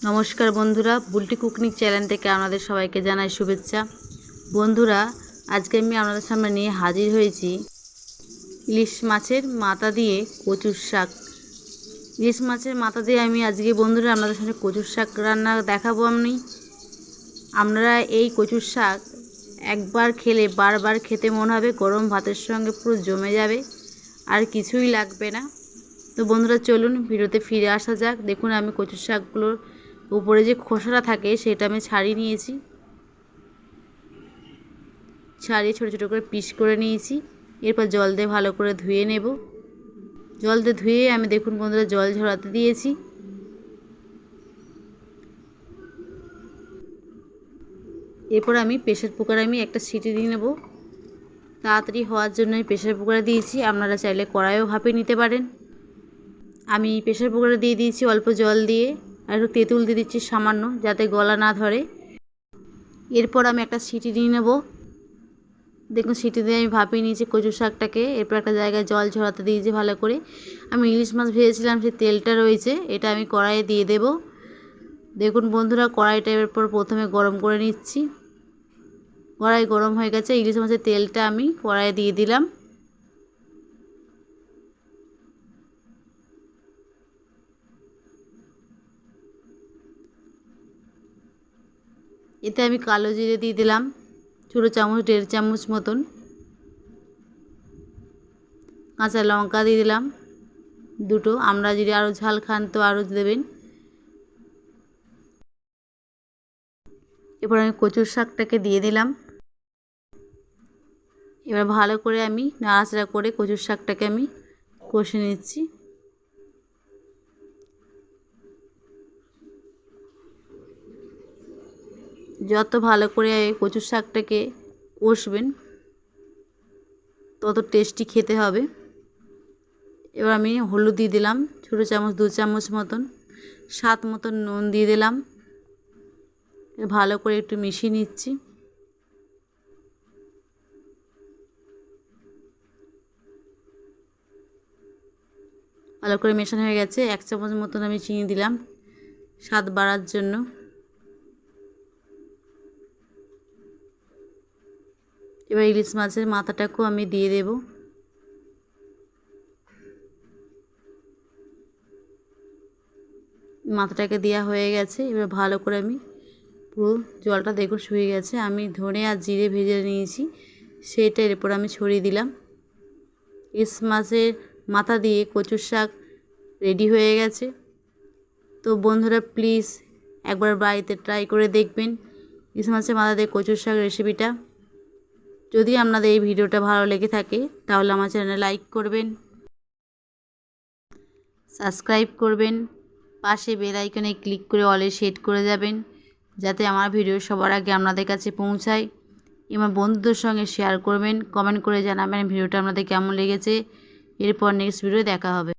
নমস্কার বন্ধুরা, Bulti cooking channel থেকে আপনাদের সবাইকে জানাই শুভেচ্ছা। বন্ধুরা, আজকে আমি আপনাদের সামনে নিয়ে হাজির হয়েছি ইলিশ মাছের মাথা দিয়ে কচুর শাক। ইলিশ মাছের মাথা দিয়ে আমি আজকে বন্ধুরা আপনাদের সামনে কচুর শাক রান্না দেখাবো। আপনারা এই কচুর শাক একবার খেলে বারবার খেতে মন হবে, গরম ভাতের সঙ্গে পুরো জমে যাবে, আর কিছুই লাগবে না। তো বন্ধুরা চলুন ভিডিওতে ফিরে আসা যাক। দেখুন আমি কচুর শাকগুলোর উপরে যে খোসাটা থাকে সেটা আমি ছাড়িয়ে নিয়েছি, ছাড়িয়ে ছোটো ছোটো করে পিস করে নিয়েছি। এরপর জল দিয়ে ভালো করে ধুয়ে নেব। জল দিয়ে ধুয়ে আমি দেখুন বন্ধুরা জল ঝরাতে দিয়েছি। এরপর আমি প্রেসার কুকারে একটা সিটি দিয়ে নেব। তাড়াতাড়ি হওয়ার জন্য আমি প্রেসার কুকারে দিয়েছি, আপনারা চাইলে কড়াইও ভাপে নিতে পারেন। আমি প্রেসার কুকারে দিয়ে দিয়েছি অল্প জল দিয়ে, আর একটু তেঁতুল দিয়ে দিচ্ছি সামান্য, যাতে গলা না ধরে। এরপর আমি একটা সিটি দিয়ে নেব। দেখুন সিটি দিয়ে আমি ভাপিয়ে নিয়েছি কচু শাকটাকে। এরপর একটা জায়গায় জল ঝরাতে দিয়েছি ভালো করে। আমি ইলিশ মাছ ভেজেছিলাম, সেই তেলটা রয়েছে, এটা আমি কড়াইয়ে দিয়ে দেব। দেখুন বন্ধুরা কড়াইটা এরপর প্রথমে গরম করে নিচ্ছি। কড়াই গরম হয়ে গেছে, ইলিশ মাছের তেলটা আমি কড়াইয়ে দিয়ে দিলাম। এতে আমি কালো জিরে দিয়ে দিলাম ছোটো চামচ, 1.5 চামচ মতন। কাঁচা লঙ্কা দিয়ে দিলাম 2টো, আমরা যদি আরও ঝাল খান তো আরও দেবেন। এরপর আমি কচুর শাকটাকে দিয়ে দিলাম। এবার ভালো করে আমি নাড়াচাড়া করে কচুর শাকটাকে আমি কষে নিচ্ছি। যত ভালো করে কচুর শাকটাকে কষবেন তত টেস্টি খেতে হবে। এবার আমি হলুদ দিয়ে দিলাম ছোটো চামচ, 2 চামচ মতন, স্বাদ মতন নুন দিয়ে দিলাম। ভালো করে একটু মিশিয়ে নিচ্ছি। ভালো করে মেশানো হয়ে গেছে। 1 চামচ মতন আমি চিনি দিলাম স্বাদ বাড়ার জন্য। এবার ইলিশ মাছের মাথাটাকেও আমি দিয়ে দেব। মাথাটাকে দেওয়া হয়ে গেছে। এবার ভালো করে আমি পুরো জলটা দেখো শুকিয়ে গেছে। আমি ধনে আর জিরে ভেজে নিয়েছি, সেটা এরপর আমি ছড়িয়ে দিলাম। ইলিশ মাছের মাথা দিয়ে কচুর শাক রেডি হয়ে গেছে। তো বন্ধুরা প্লিজ একবার বাড়িতে ট্রাই করে দেখবেন ইলিশ মাছের মাথা দিয়ে কচুর শাক রেসিপিটা। যদি আপনাদের এই ভিডিওটা ভালো লেগে থাকে তাহলে আমার চ্যানেলে লাইক করবেন, সাবস্ক্রাইব করবেন, পাশে বেল আইকনে ক্লিক করে অলে সেট করে যাবেন, যাতে আমার ভিডিও সবার আগে আপনাদের কাছে পৌঁছায়। এবং বন্ধুদের সঙ্গে শেয়ার করবেন, কমেন্ট করে জানাবেন ভিডিওটা আপনাদের কেমন লেগেছে। এরপর নেক্সট ভিডিও দেখা হবে।